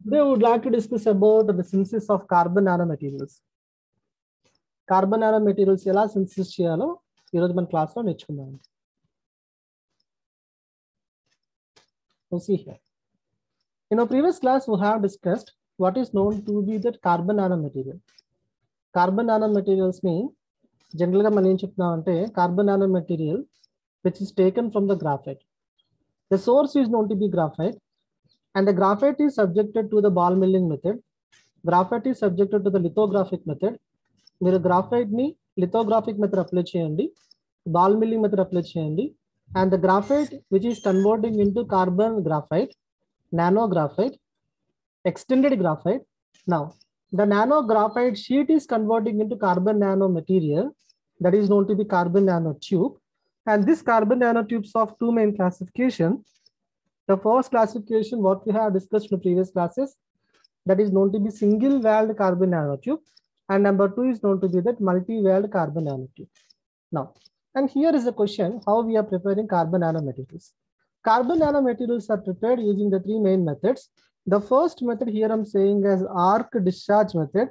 Today we would like to discuss about the synthesis of carbon nanomaterials. Carbon nanomaterials ఎలా synthesis చేయాలో ఈ రోజు మన క్లాస్ లో నేర్చుకుందాం. So see here. In our previous class we have discussed what is known to be the carbon nanomaterial. Carbon nanomaterials mean generally గా మనం ఏం చెప్తున్నాం అంటే carbon nanomaterial which is taken from the graphite. The source is known to be graphite and the graphite is subjected to the ball milling method. Graphite is subjected to the lithographic method. మీరు graphite ని lithographic method apply చేయండి, ball milling method apply చేయండి, and the graphite which is converting into carbon graphite, nano graphite, extended graphite. Now the nano graphite sheet is converting into carbon nano material that is known to be carbon nanotube. And this carbon nanotubes of two main classification. The first classification what we have discussed in the previous classes, that is known to be single walled carbon nanotube, and number two is known to be that multi-walled carbon nanotube. Now, and here is the question, how we are preparing carbon nanomaterials. Carbon nanomaterials are prepared using the three main methods. The first method here I'm saying as arc discharge method.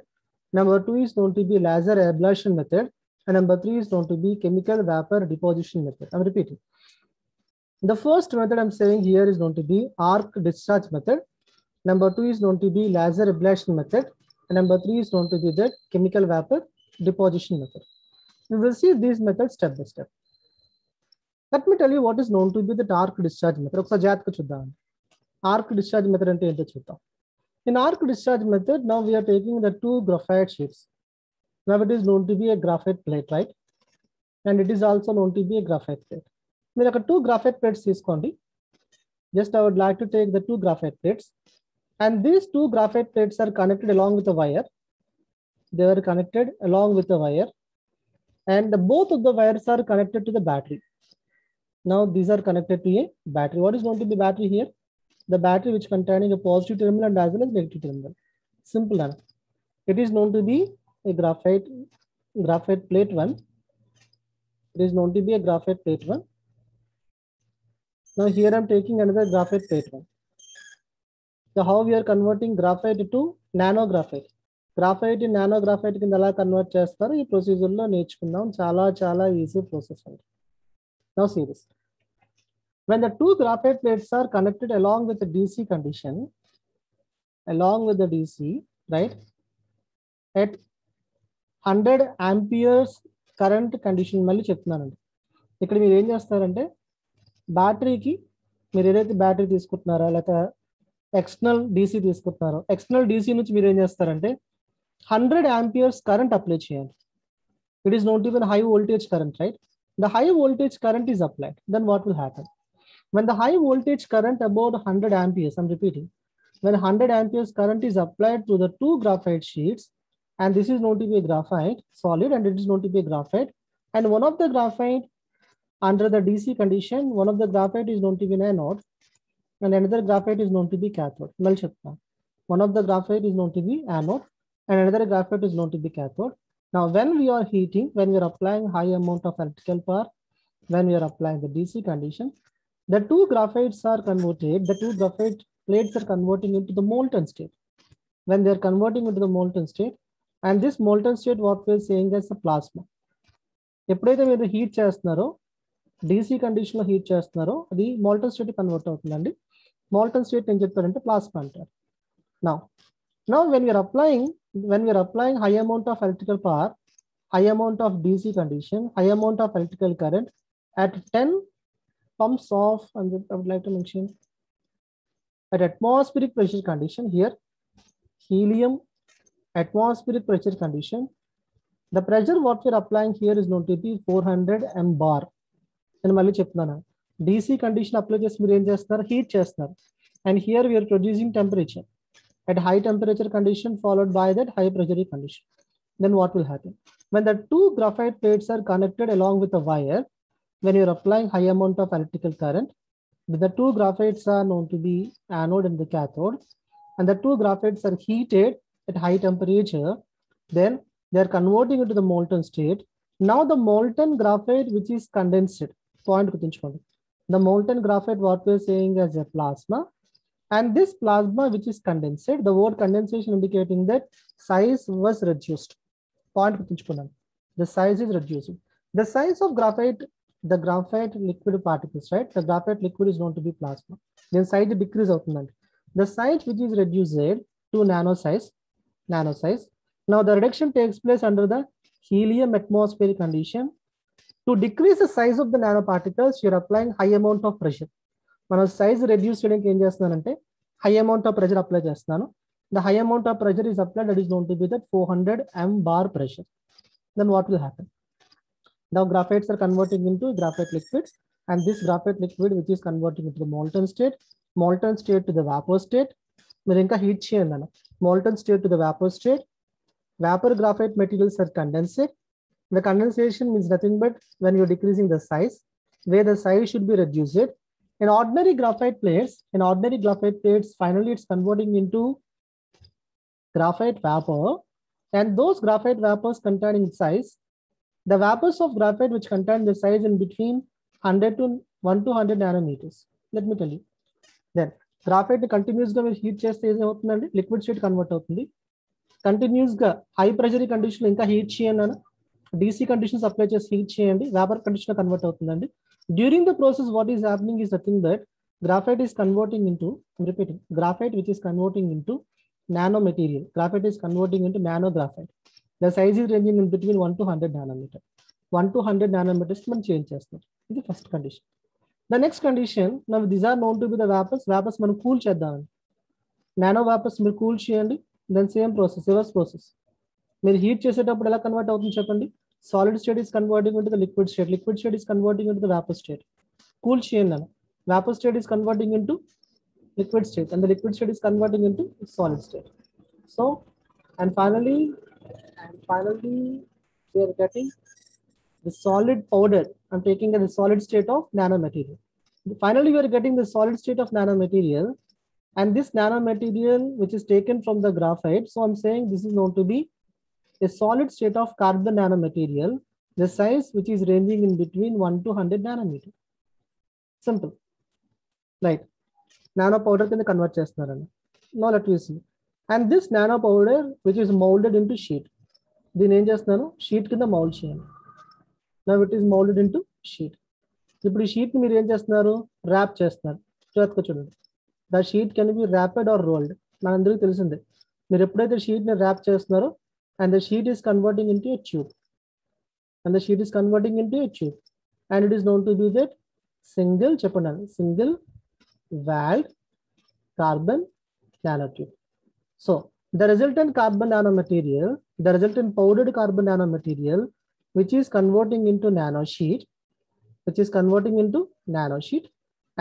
Number two is known to be laser ablation method. And number three is known to be chemical vapor deposition method. I'm repeating. The first method I'm saying here is known to be arc discharge method. Number two is known to be laser ablation method. And number three is known to be the chemical vapor deposition method. We will see these methods step by step. Let me tell you what is known to be the arc discharge method. Arc discharge method ante ento chuddam. In arc discharge method, now we are taking the two graphite sheets. Now it is known to be a graphite plate, right? And it is also known to be a graphite plate. There are two graphite plates తీసుకోండి. Just I would like to take the two graphite plates. And these two graphite plates are connected along with a wire. They are connected along with a wire. And both of the wires are connected to the battery. Now these are connected to a battery. What is going to be battery here? The battery which containing a positive terminal and as well as negative terminal. Simple enough. It is known to be a graphite plate 1. It is known to be a graphite plate 1. Now here I'm taking another graphite plate 1. So how we are converting graphite to nano graphite. Graphite in nano graphite కింద ఎలా convert చేస్తారో ఈ procedure లో నేర్చుకుందాం. చాలా easy process అండి. Now see this. When the two graphite plates are connected along with the DC condition, right, at 100 amperes current condition మళ్ళీ చెప్తున్నానండి. ఇక్కడ మీరు ఏం చేస్తారంటే బ్యాటరీకి మీరు ఏదైతే బ్యాటరీ తీసుకుంటున్నారో లేకపోతే ఎక్స్టర్నల్ డీసీ తీసుకుంటున్నారో ఎక్స్టర్నల్ డీసీ నుంచి మీరు ఏం చేస్తారంటే 100 amperes కరెంట్ అప్లై చేయండి. It is not even high voltage current, right? The high voltage current is applied. Then what will happen? When the high voltage current about 100 amperes, I'm repeating, when 100 amperes current is applied to the two graphite sheets, and this is known to be a graphite solid and it is known to be a graphite, and one of the graphite under the DC condition, one of the graphite is known to be an anode and another graphite is known to be cathode. One of the graphite is known to be anode and another graphite is known to be cathode. Now when we are heating, when we are applying high amount of electrical power, when we are applying the DC condition, the two graphites are converted, the two graphite plates are converting into the molten state. When they are converting into the molten state, and this molten state what we are saying as a plasma. ఎప్పుడైతే మీరు heat చేస్తున్నారో DC condition లో heat చేస్తున్నారో అది molten state convert అవుతుందండి. Molten state ఏం చెప్తారంటే plasma అంటారు. Now when we are applying high amount of electrical power, high amount of DC condition, high amount of electrical current at 10 pumps of, and I would like to mention at atmospheric pressure condition here, helium atmospheric pressure condition, the pressure what we are applying here is known to be 400 m bar. నేను మళ్ళీ చెప్తున్నాను, DC condition apply చేసి మీరు ఏం చేస్తున్నారు, heat చేస్తున్నారు. And here we are producing temperature at high temperature condition followed by that high pressure condition. Then what will happen? When the two graphite plates are connected along with a wire, when you are applying high amount of electrical current, the two graphites are known to be anode and the cathode, and the two graphites are heated at high temperature, then they are converting into the molten state. Now the molten graphite which is condensed, point గుర్తుంచుకోండి, the molten graphite what we are saying as a plasma, And this plasma which is condensed, the word condensation indicating that size was reduced. Point guర్తుంచుకున్నాను. The size is reduced. The size of graphite, the graphite liquid particles, right? The graphite liquid is known to be plasma. Then size decrease అవుతుందండి. The size which is reduced to nano size. Now the reduction takes place under the helium atmospheric condition. To decrease the size of the nanoparticles, you're applying high amount of pressure. మనం size reduce చేయడానికి ఏం చేస్తున్నానంటే high amount of pressure apply చేస్తున్నాను. The high amount of pressure is applied, that is known to be that 400 m bar pressure. Then what will happen? Now graphites are converting into graphite liquid, and this graphite liquid which is converting into the molten state to the vapor state. మీరు ఇంకా heat చేయండి అన్న. Molten state to the vapor state. Vapor graphite materials are condensed. The condensation means nothing but when you're decreasing the size, where the size should be reduced. In ordinary graphite plates, finally it's converting into graphite vapor, and those graphite vapors containing size, the vapors of graphite which contain the size in between 100 to 100 nanometers. Let me tell you. Then graphite continuous ga మీరు heat చేస్తే ఏం అవుతుందండి? Liquid state convert అవుతుంది. Continuous ga high pressure condition ఇంకా heat చేయండి అన్న. DC conditions apply చేసి heat చేయండి, vapor condition convert అవుతుందండి. During the process, what is happening is the thing that graphite is converting into, I'm repeating, graphite which is converting into nanomaterial. Graphite is converting into nano graphite. The size is ranging in between 1 to 100 nanometer. 1 to 100 nanometers మనం change చేస్తాం. ఇది first condition. The next condition, now these are known to be the vapors. Vapors మనం cool చేద్దామండి. Nano vapors మీరు cool చేయండి. Then same process, reverse process. మీరు heat చేసేటప్పుడు ఎలా కన్వర్ట్ అవుతుంది చెప్పండి? Solid state is converting into the liquid state. Liquid state is converting into the vapor state. Cool chain. Vapor state is converting into liquid state, and the liquid state is converting into solid state. So, and finally, we are getting the solid powder. I'm taking the solid state of nanomaterial. Finally, we are getting the solid state of nanomaterial, and this nanomaterial which is taken from the graphite. So, I'm saying this is known to be a solid state of carbon nanomaterial, the size which is ranging in between 1 to 100 nanometer. Simple, right? Nano powder can convert chestunarani. Now let me see. And this nano powder which is molded into sheet, దీని ఏం చేస్తున్నాను? Sheet కింద mould చేయండి. Now it is molded into sheet. ఇప్పుడు ఈ sheet ని మీరు ఏం చేస్తున్నారు? ర్యాప్ చేస్తున్నారు. చూడండి. The sheet can be wrapped or rolled. మనందరికీ తెలిసిందే. మీరు ఎప్పుడైతే షీట్ ని ర్యాప్ చేస్తున్నారో, and the sheet is converting into a tube, and it is known to be that single walled carbon nanotube. So the resultant carbon nanomaterial, the resultant powdered carbon nanomaterial which is converting into nanosheet,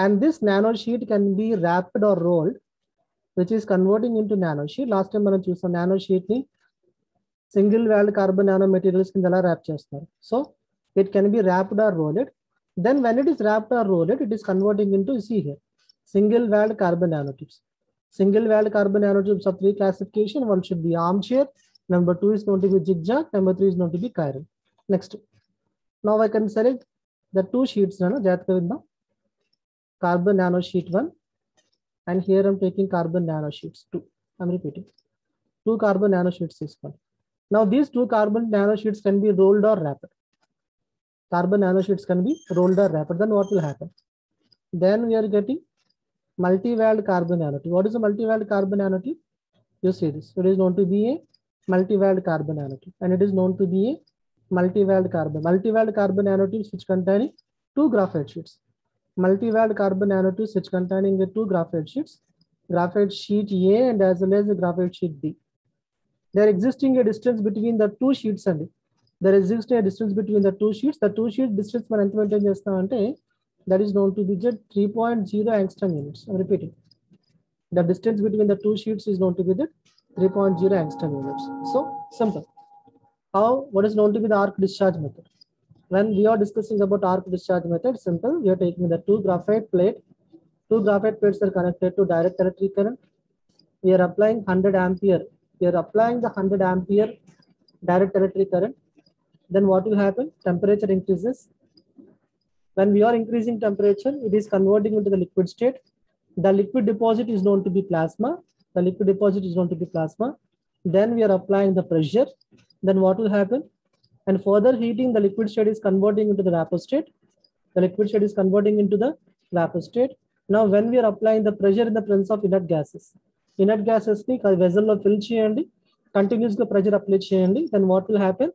and this nanosheet can be wrapped or rolled, which is converting into nanosheet. Last time మనం చూసాం nanosheet ని single walled carbon nanomaterials కింద ఎలా wrap చేస్తారు. So it can be wrapped or rolled. Then when it is wrapped or rolled, it is converting into, see here, single walled carbon nanotubes. Single walled carbon nanotubes of 3 classification. One should be armchair, number 2 is known to be zigzag, number 3 is known to be chiral. Next, now I can select the 2 sheets. Carbon nanosheet 1, and here I'm taking carbon nanosheets 2. I'm repeating, 2 carbon nanosheets is one. Now these 2 carbon nanosheets can be rolled or wrapped. Carbon nanosheets can be rolled or wrapped. Then what will happen? Then we are getting multi-walled carbon nanotube. What is a multi-walled carbon nanotube? You see this. It is known to be a multi-walled carbon nanotube, and it is known to be a multi-walled carbon nanotubes which containing 2 graphite sheets. Multi-walled carbon nanotubes which containing the 2 graphite sheets, graphite sheet A and as well as the graphite sheet B. There existing a distance between the 2 sheets, and there exists a distance between the 2 sheets. The 2 sheet distance మనం ఎంత maintain చేస్తామంటే, that is known to be just 3.0 angstrom units. I'm repeating, the distance between the 2 sheets is known to be the 3.0 angstrom units. So simple. What is known to be the arc discharge method? When we are discussing about arc discharge method, simple. We are taking the 2 graphite plates are connected to direct electric current. We are applying 100 ampere. We are applying the 100 ampere direct electric current. Then what will happen? Temperature increases. When we are increasing temperature, it is converting into the liquid state. The liquid deposit is known to be plasma. The liquid deposit is known to be plasma. Then we are applying the pressure. Then what will happen? And further heating, the liquid state is converting into the vapor state. The liquid state is converting into the vapor state. Now, when we are applying the pressure in the presence of inert gases ni vessel lo fill cheyandi, continuous pressure apply cheyandi, then what will happen?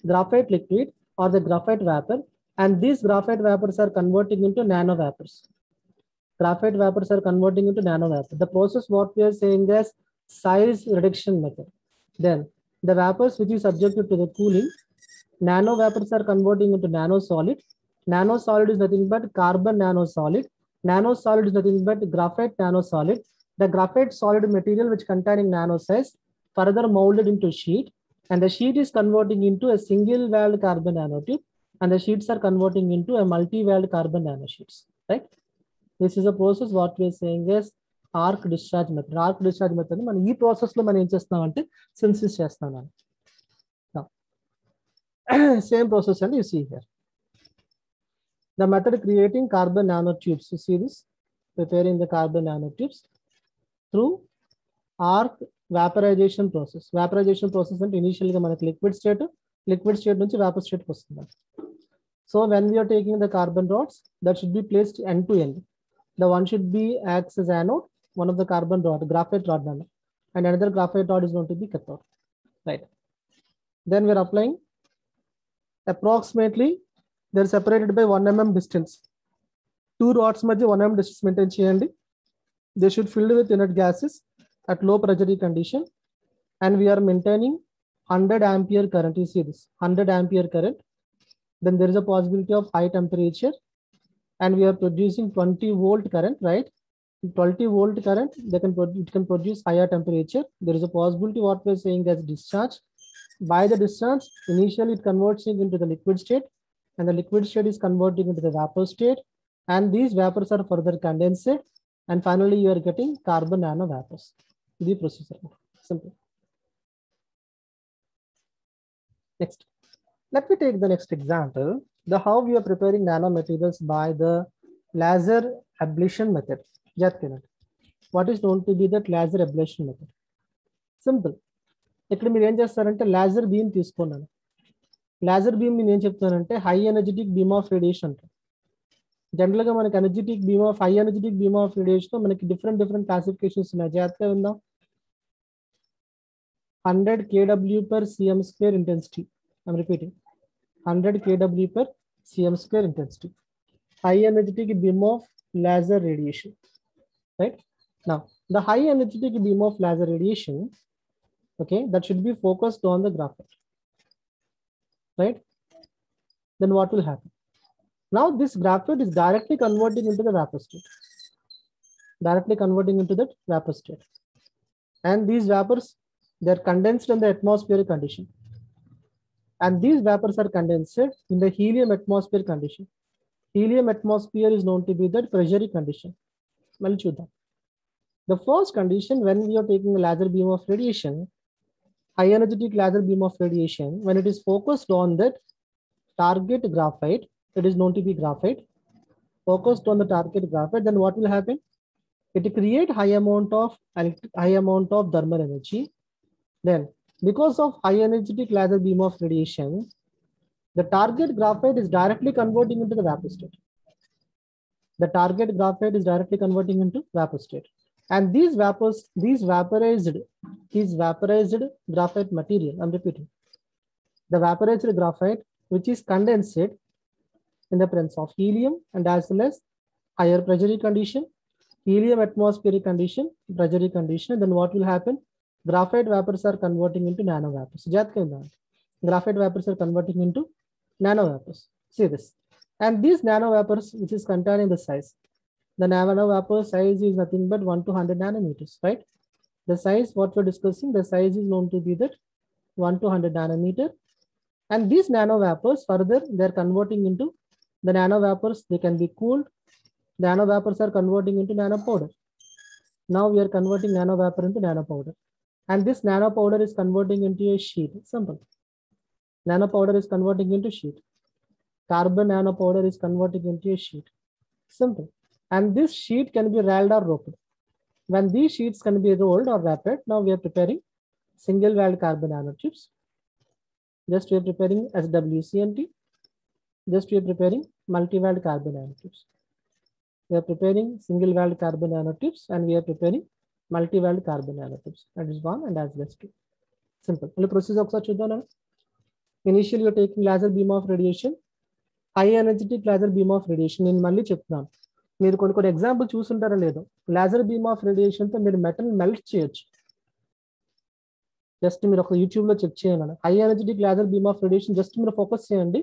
Graphite liquid or the graphite vapor, and these graphite vapors are converting into nano vapors. Graphite vapors are converting into nano vapor. The process what we are saying is size reduction method. Then the vapors which is subjected to the cooling, nano vapors are converting into nano solid. Nano solid is nothing but carbon nano solid. Nano solid is nothing but graphite nano solid. The graphite solid material which containing nano size further molded into sheet, and the sheet is converting into a single valved carbon nanotube, and the sheets are converting into a multi-valved carbon nanosheets, right? This is a process what we are saying is arc discharge method. Arc discharge method man ee process lo man em chestamante synthesis chestam. Now same process and you see here. The method creating carbon nanotubes. You see this, preparing the carbon nanotubes through arc vaporization process. Vaporization process and initially the liquid state nunchi vapor state kostundam. So when we are taking the carbon rods, that should be placed end to end. The one should be acts as anode, one of the carbon rod, graphite rod, and another graphite rod is going to be cathode, right? Then we are applying approximately, they're separated by 1 mm distance. Two rods madhya 1 mm distance maintain cheyandi. They should fill with inert gases at low pressure condition, and we are maintaining 100 ampere current. You see this 100 ampere current. Then there is a possibility of high temperature, and we are producing 20 volt current, right? 20 volt current, it can produce higher temperature. There is a possibility what we are saying as discharge. By the discharge, initially it converts into the liquid state, and the liquid state is converting into the vapor state, and these vapors are further condensed, and finally you are getting carbon nano vapors. The procedure, simple. Next, let me take the next example. The how we are preparing nanomaterials by the laser ablation method. What is known to be that laser ablation method? Simple. ఇక్కడ మీరు ఏం చేస్తారంటే laser beam తీసుకున్నాను. Laser beam నేను ఏం చెప్తానంటే high energetic beam of radiation అంటారు. General గా మనకి energetic beam of high energetic beam of radiation లో మనకి different classifications ఉన్నాయి. జాగ్రత్తగా ఉందాం. 100 kW per cm square intensity. I'm repeating. 100 kW per cm square intensity. High energetic beam of laser radiation, right? Now, the high energetic beam of laser radiation, okay, that should be focused on the graphite, right? Then what will happen? Now, this graphite is directly converting into the vapor state, and these vapors, they're condensed in the atmospheric condition. And these vapors are condensed in the helium atmosphere condition. Helium atmosphere is known to be the pressure condition. The first condition, when we are taking a laser beam of radiation, high energetic laser beam of radiation, when it is focused on that target graphite, it is known to be graphite, focused on the target graphite, then what will happen? It create high amount of thermal energy. Then, because of high energetic laser beam of radiation, the target graphite is directly converting into the vapor state. And these vapors, these vaporized graphite material, I'm repeating, the vaporized graphite, which is condensed in the presence of helium and as well as higher pressure condition, helium atmospheric condition, pressure condition, then what will happen? Graphite vapors are converting into nano vapors. Graphite vapors are converting into nano vapors. See this. And these nano vapors, which is containing the size, the nano vapor size is nothing but 1 to 100 nanometers, right? The size, what we're discussing, the size is known to be that 1 to 100 nanometer. And these nano vapors, further, they're converting into the nano vapors. They can be cooled. The nano vapors are converting into nano powder. Now we are converting nano vapor into nano powder. And this nano powder is converting into a sheet. Simple. Nano powder is converting into sheet. Carbon nano powder is converting into a sheet. Simple. and this sheet can be rolled or roped. When these sheets can be rolled or wrapped, now we are preparing single walled carbon nanotubes. Just we are preparing SWCNT. Just we are preparing multi-walled carbon nanotubes. We are preparing single walled carbon nanotubes and we are preparing multi-walled carbon nanotubes. That is one and as well as two. Simple. The process of initially you are taking laser beam of radiation, high energetic laser beam of radiation. In Malli cheptunanu. మీరు కొన్ని example చూసుంటారో లేదో, laser beam of radiation తో మీరు metal melt చేయొచ్చు. Just మీరు ఒక YouTube లో check చేయండి. High energetic laser beam of radiation just మీరు ఫోకస్ చేయండి,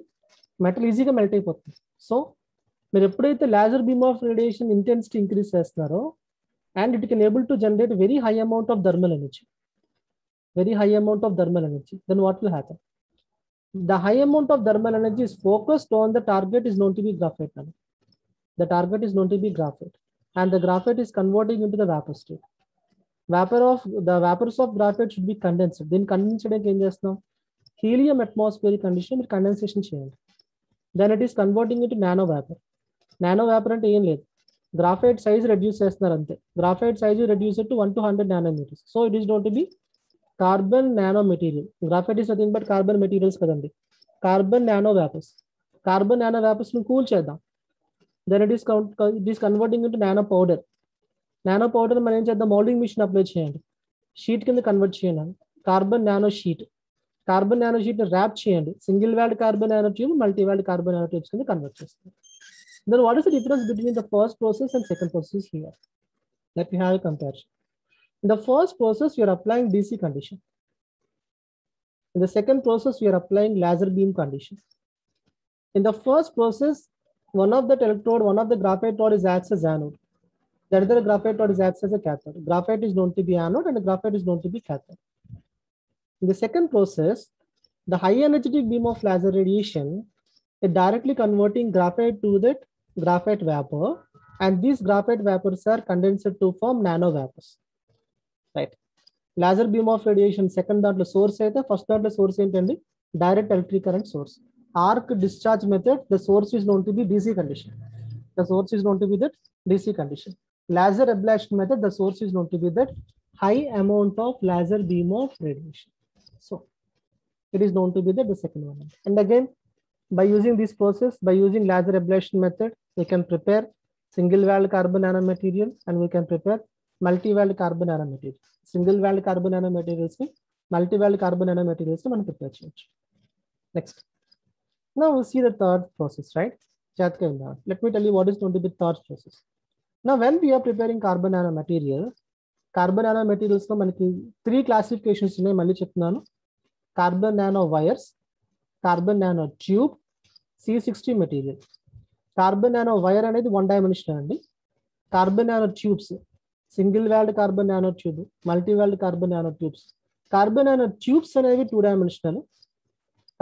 మెటల్ ఈజీగా మెల్ట్ అయిపోతుంది. సో మీరు ఎప్పుడైతే laser beam of radiation intensity increase చేస్తున్నారో and it can able to generate very high amount of thermal energy, then what will happen? The high amount of thermal energy is focused on the target is known to be graphite. The target is known to be graphite, and the graphite is converting into the vapor state. The vapors of graphite should be condensed. Then condensed now helium atmospheric condition with condensation change. Then it is converting into nano vapor. Nano vapor ante em ledhu, graphite size reduce chestunaru ante. Graphite size is reduced to 1 to 100 nanometers. So it is known to be carbon nano material. Graphite is nothing but carbon materials kadandi. Carbon nano vapors. Carbon nano vapors nu cool chedam. Then it is converting into nano powder. Nano powder మనం ఏం చేద్దాం, moulding machine apply చేయండి, sheet కింద convert చేయండి. Carbon nano sheet, carbon nano sheet wrap చేయండి, single walled carbon nano tube multi walled carbon nano tubes కింద convert చేస్తుంది. Then what is the difference between the first process and second process here? Let me have a comparison. In the first process we are applying DC condition. In the second process we are applying laser beam condition. In the first process, one of the electrode, one of the graphite rod is acts as anode. The other graphite rod is acts as a cathode. Graphite is known to be anode and the graphite is known to be cathode. In the second process, the high energetic beam of laser radiation is directly converting graphite to that graphite vapor, and these graphite vapors are condensed to form nano vapors. Right? Laser beam of radiation second దాంట్లో source అయితే first దాంట్లో source ఏంటండి, direct electric current source. Arc discharge method, the source is known to be DC condition. The source is known to be that DC condition. Laser ablation method, the source is known to be that high amount of laser beam of radiation. So it is known to be that the second one. And again, by using this process, by using laser ablation method, we can prepare single walled carbon nanomaterial and we can prepare multi walled carbon nanomaterial. Single walled carbon nanomaterials, multi walled carbon nanomaterials మనం prepare చేయొచ్చు. Next. Now we'll see the third process, right? Let me tell you what is going to be the third process. Now, when we are preparing carbon nanomaterials లో మనకి 3 classifications ఉన్నాయి. మళ్ళీ చెప్తున్నాను, carbon nano wires, carbon nano tube, C60 material. Carbon nano wire అనేది 1 dimensional అండి. Carbon nano tubes, single walled carbon nano tube, multi walled carbon nano tubes. Carbon nano tubes అనేవి 2 dimensional.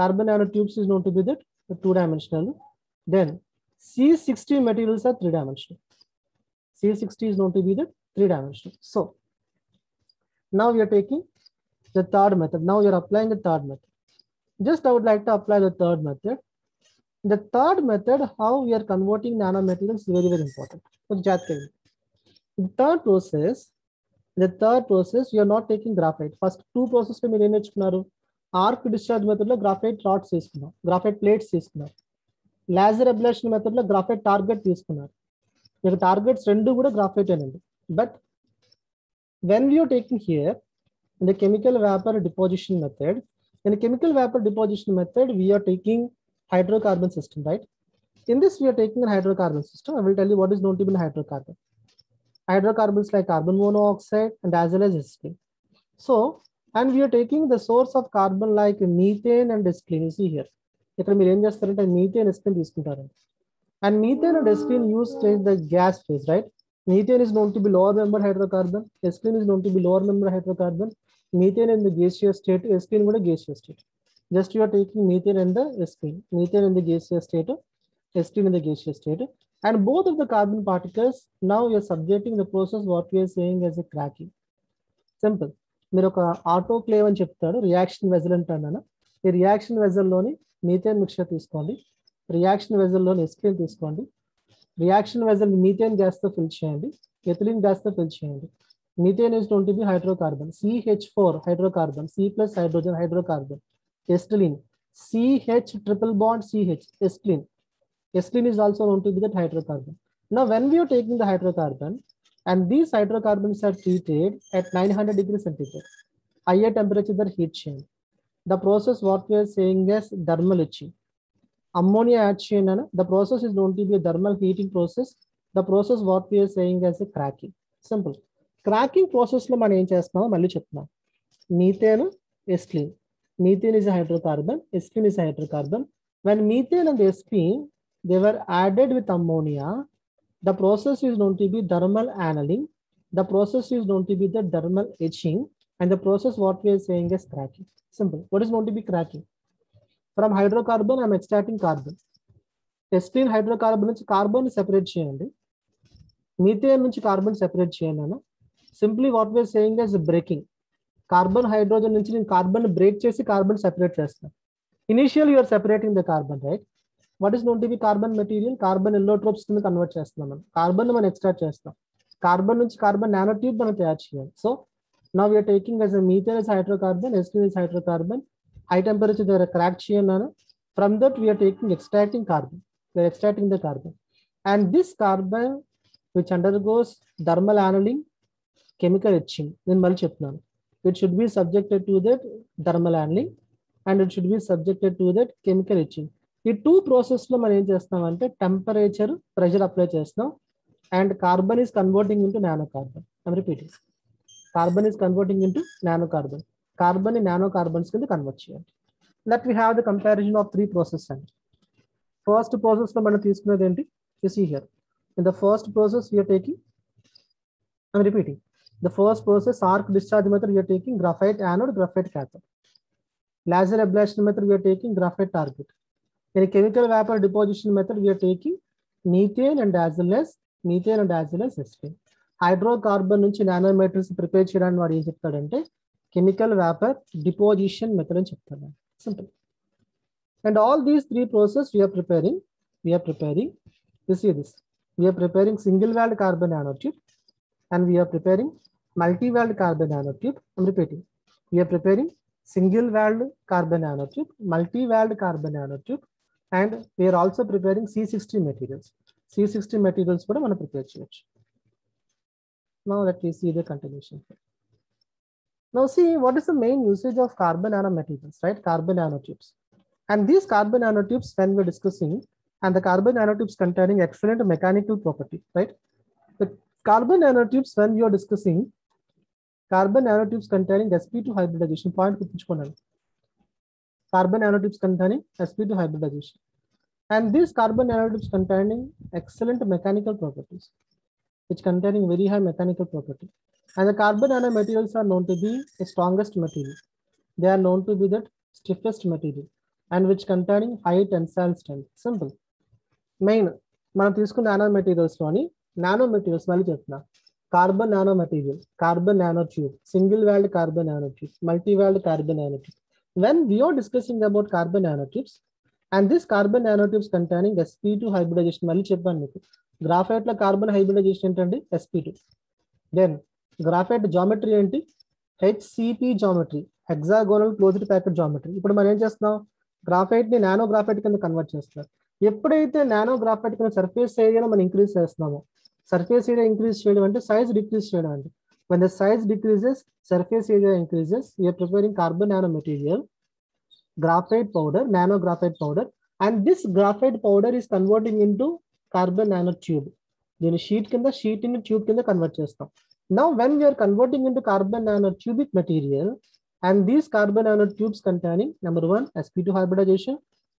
Carbon nanotubes is known to be that 2-dimensional. Then C60 materials are 3-dimensional. C60 is known to be the 3-dimensional. So now we are taking the third method. Now we are applying the third method. Just I would like to apply the third method. The third method, how we are converting nanomaterials, is very, very important. The third process, we are not taking graphite. First 2 processes we are arc discharge method లో graphite rods తీసుకున్నాం, graphite plates తీసుకున్నారు. Laser ablation method లో graphite target తీసుకున్నారు. మీకు targets రెండు కూడా graphite అనండి. But when we're taking here in the chemical vapour deposition method, we're taking hydrocarbon system, right? In this we are taking a hydrocarbon system. I will tell you what is known to be a hydrocarbon. Hydrocarbons like carbon monoxide and as well as acetylene. So and we are taking the source of carbon like methane and acetylene. You see here, ఇక్కడ మీరు ఏం చేస్తారంటే methane acetylene తీసుకుంటారండి. And methane and acetylene use the gas phase, right? Methane is known to be lower member hydrocarbon, acetylene is known to be lower member hydrocarbon. Methane in the gaseous state, acetylene in the gaseous state. Just you are taking methane and the acetylene, methane in the gaseous state, acetylene in the gaseous state, and both of the carbon particles now you are subjecting the process what we are saying as a cracking. Simple. మీరు ఒక autoclave అని చెప్తాడు, reaction vessel అంటాను. ఈ reaction వెజల్లోని methane mixture తీసుకోండి, reaction వెజల్లోని ఎస్పిన్ తీసుకోండి, reaction vessel methane gas తో fill చేయండి, ఎథిలిన్ గ్యాస్ తో ఫిల్ చేయండి. Methane is going to be hydrocarbon, CH4 hydrocarbon, C plus hydrogen hydrocarbon. Ethylene, CH triple bond CH, ethylene. Ethylene is also known to be that hydrocarbon. Now when we are taking the hydrocarbon and these hydrocarbons are treated at 900 degrees centigrade, higher temperature the heat change, the process what we are saying is thermal etching. Ammonia add chain, the process is known to be a thermal heating process. The process what we are saying as a cracking. Simple. Cracking process lo మనం ఏం చేస్తున్నామో మళ్ళీ చెప్తున్నాం. Methane, ethylene. Methane is a hydrocarbon, ethylene is a hydrocarbon. When methane and ethylene they were added with ammonia, the process is known to be thermal annealing. The process is known to be the thermal etching, and the process what we are saying is cracking. Simple. What is known to be cracking? From hydrocarbon I am extracting carbon. Ethylene hydrocarbon నుంచి carbon separate చేయండి, methane నుంచి carbon separate చేయండి అన్న. Simply what we are saying is breaking. Carbon hydrogen నుంచి నేను carbon break చేసి carbon separate చేస్తాను. Initially you are separating the carbon, right? What is known to be carbon material? Carbon allotropes కింద convert చేస్తున్నాం మనం. Carbon మనం extract చేస్తాం. Carbon నుంచి కార్బన్ నానో ట్యూబ్ మనం తయారు చేయాలి. So now we are taking as a methane as hydrocarbon, ethylene is hydrocarbon, high temperature they are cracked చేయాలి. From that we are taking extracting carbon. We are extracting the carbon, and this carbon which undergoes thermal annealing, chemical etching, నేను మళ్ళీ చెప్తున్నాను, it should be subjected to that thermal annealing and it should be subjected to that chemical etching. ఈ two process లో మనం ఏం చేస్తాం అంటే temperature pressure apply చేస్తాం, and carbon is converting into nano carbon. I'm repeating, carbon is converting into nano carbon. Carbon ని nano carbons కింద convert చేయాలి. Let we have the comparison of three process అండి. ఫస్ట్ ప్రాసెస్ లో మనం తీసుకునేది ఏంటి? You see here in the first process we are taking, I'm repeating, the first process arc discharge method we are taking graphite anode, graphite cathode. Laser ablation method we are taking graphite target. In a chemical vapor deposition method we are taking methane and as well as ethylene. Hydrocarbon నుంచి nanometres prepare చేయడానికి వాడు ఏం చెప్తాడంటే chemical vapour deposition method అని చెప్తాడు. Simple. And all these three processes we are preparing, you see this, we are preparing single walled carbon nanotube and we are preparing multi-walled carbon nanotube. I'm repeating, we are preparing single-walled carbon nanotube, multi-walled carbon nanotube, and we are also preparing C60 materials. C60 materials కూడా మనం prepare చేయొచ్చు. Now let me see the continuation. Now see what is the main usage of carbon nanomaterials, right? Carbon nanotubes. And these carbon nanotubes when we are discussing, and the carbon nanotubes containing excellent mechanical property, right? The carbon nanotubes when we are discussing, carbon nanotubes containing sp2 hybridization, point గుర్తుంచుకోండి, carbon nanotubes containing sp2 hybridization, and these carbon nanotubes containing excellent mechanical properties, which containing very high mechanical property, and the carbon nanomaterials are known to be the strongest material. They are known to be the stiffest material and which containing high tensile strength. Simple. Main మనం తీసుకున్న nanomaterials లోని nanomaterials మళ్ళీ చెప్తున్నా, carbon nanomaterial, carbon nanotube, single walled carbon nanotube, multi-walled carbon nanotube. When we are discussing about carbon nanotubes, and this carbon nanotubes containing sp2 hybridization, మళ్ళీ చెప్పాను మీకు, graphite లో carbon hybridisation ఏంటండి? sp2. దెన్ గ్రాఫైట్ జామెట్రీ ఏంటి? HCP geometry, hexagonal closed packet geometry. ఇప్పుడు మనం ఏం చేస్తున్నాం? గ్రాఫైట్ ని నానో గ్రాఫైట్ కింద కన్వర్ట్ చేస్తున్నాం. ఎప్పుడైతే నానో గ్రాఫైట్ కింద సర్ఫేస్ ఏరియాలో మనం ఇంక్రీజ్ చేస్తున్నామో, surface area increase చేయడం అంటే size decrease చేయడం అండి. When the size decreases, surface area increases. We are preparing carbon nanomaterial, graphite powder, nano graphite powder, and this graphite powder is converting into carbon nanotube. దీని sheet ని tube కింద convert చేస్తాం. Now when we are converting into carbon nanotubic material, and these carbon nanotubes containing number 1 sp2 hybridization,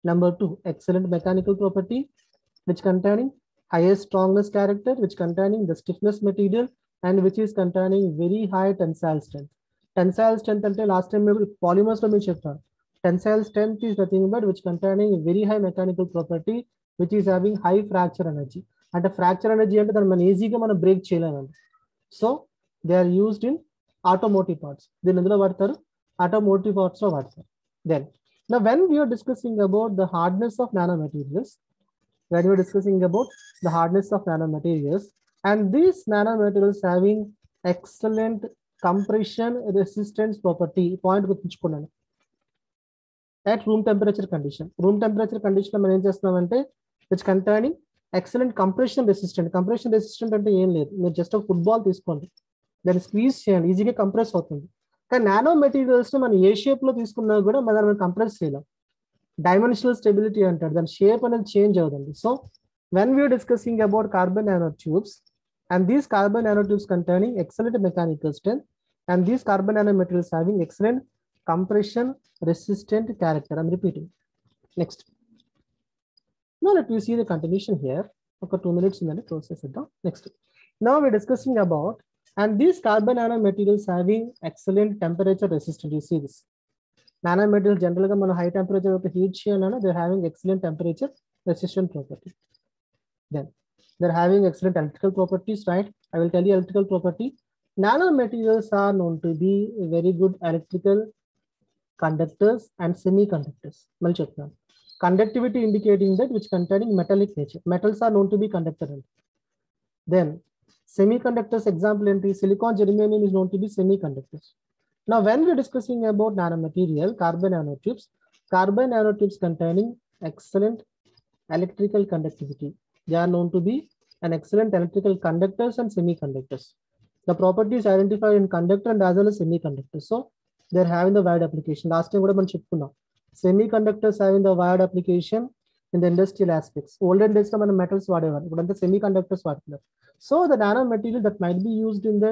number 2 excellent mechanical property, which containing highest strongness character, which containing the stiffness material, and which is containing very high tensile strength. Tensile strength ante last time polymers lo meenu cheptanu. Tensile strength is nothing but which containing very high mechanical property, which is having high fracture energy. And the fracture energy ante dan man easy ga man break cheyalem. So they are used in automotive parts. Then endulo vaadtaru, automotive parts lo vaadtaru. Then now when we are discussing about the hardness of nanomaterials, when we're discussing about the hardness of nanomaterials. And these nanomaterials having excellent compression resistance property. Point at room temperature condition. Room temperature condition which containing excellent compression resistant. Compression resistant అంటే ఏం లేదు, మీరు just ఒక football తీసుకోండి, దాన్ని squeeze చేయండి, ఈజీగా compress అవుతుంది. కానీ నానో మెటీరియల్స్ మనం ఏ షేప్ లో తీసుకున్నా కూడా మనం కంప్రెస్ చేయలేం. డైమెన్షనల్ స్టెబిలిటీ అంటారు, దాని షేప్ అనేది చేంజ్ అవుతుంది. So when we're discussing about carbon nano tubes, and these carbon nanotubes containing excellent mechanical strength, and these carbon nanomaterials having excellent compression resistant character. I'm repeating. Next. Now let me see the continuation here. Okay, 2 minutes in the process it down. Next. Now we're discussing about, and these carbon nanomaterials having excellent temperature resistant. You see this. Nanomaterials generally high temperature of the heat shear, they're having excellent temperature resistant property. Then they're having excellent electrical properties, right? I will tell you electrical property. Nanomaterials are known to be very good electrical conductors and semiconductors. Conductivity indicating that which containing metallic nature. Metals are known to be conductor. Then semiconductors example entry, silicon, germanium is known to be semiconductors. Now when we're discussing about nanomaterial, carbon nanotubes containing excellent electrical conductivity. They are known to be an excellent electrical conductors and semiconductors. The properties identified in conductor and as well as semiconductors. So they're having the wide application. Last time we have semiconductors having the wide application in the industrial aspects. Olden days metals whatever, but the semiconductors whatever. So the nanomaterial that might be used in the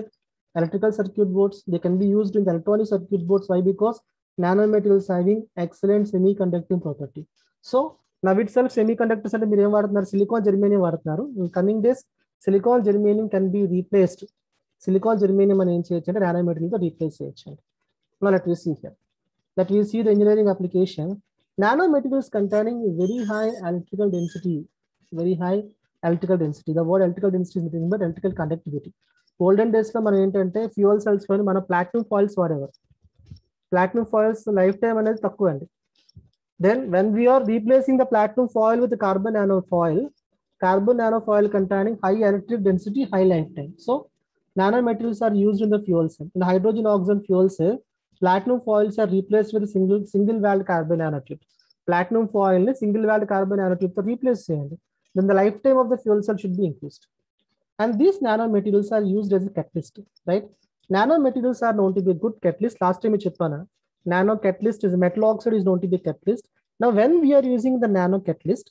electrical circuit boards, they can be used in the electronic circuit boards. Why? Because nanomaterials having excellent semiconducting property. So now itself semiconductors and silicon, germanium. In coming days, silicon, germanium can be replaced. Silicon, germanium and nanomaterial to replace it. Now let me see here. That we see the engineering application. Nanomaterials containing very high electrical density. Very high electrical density. The word electrical density is nothing but electrical conductivity. Olden days fuel cells platinum foils whatever. Platinum foils lifetime అనేది తక్కువ అండి. Then when we are replacing the platinum foil with the carbon nanofoil containing high electric density, high lifetime. So nanomaterials are used in the fuel cell. In the hydrogen oxygen fuel cell, platinum foils are replaced with a single walled carbon nanotube. Platinum foil single walled carbon nanotube to replace it. Then the lifetime of the fuel cell should be increased. And these nanomaterials are used as a catalyst, right? Nanomaterials are known to be a good catalyst. Last time we checked nano catalyst is metal oxide is known to be a catalyst. Now when we are using the nano catalyst,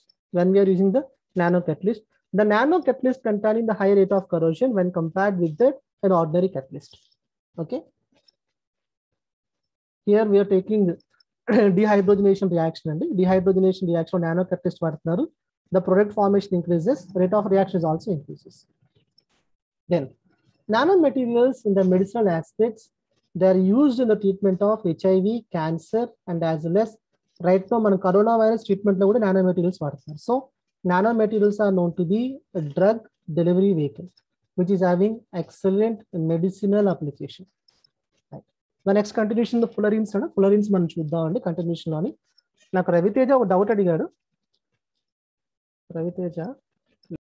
the nano catalyst containing the high rate of corrosion when compared with an ordinary catalyst. Okay. Here we are taking dehydrogenation reaction and dehydrogenation reaction nano catalyst vartnaru. The product formation increases, rate of reaction also increases. Then nanomaterials in the medicinal aspects, they are used in the treatment of HIV, cancer, and as well as right now coronavirus treatment lo kuda nanomaterials vartunaru. So nanomaterials are known to be a drug delivery vehicle which is having excellent medicinal application. Right. The next continuation the fullerenes మనం చూద్దామండి. Continuation లోని నాకు రవితేజ ఒక doubt అడిగాడు. రవితేజ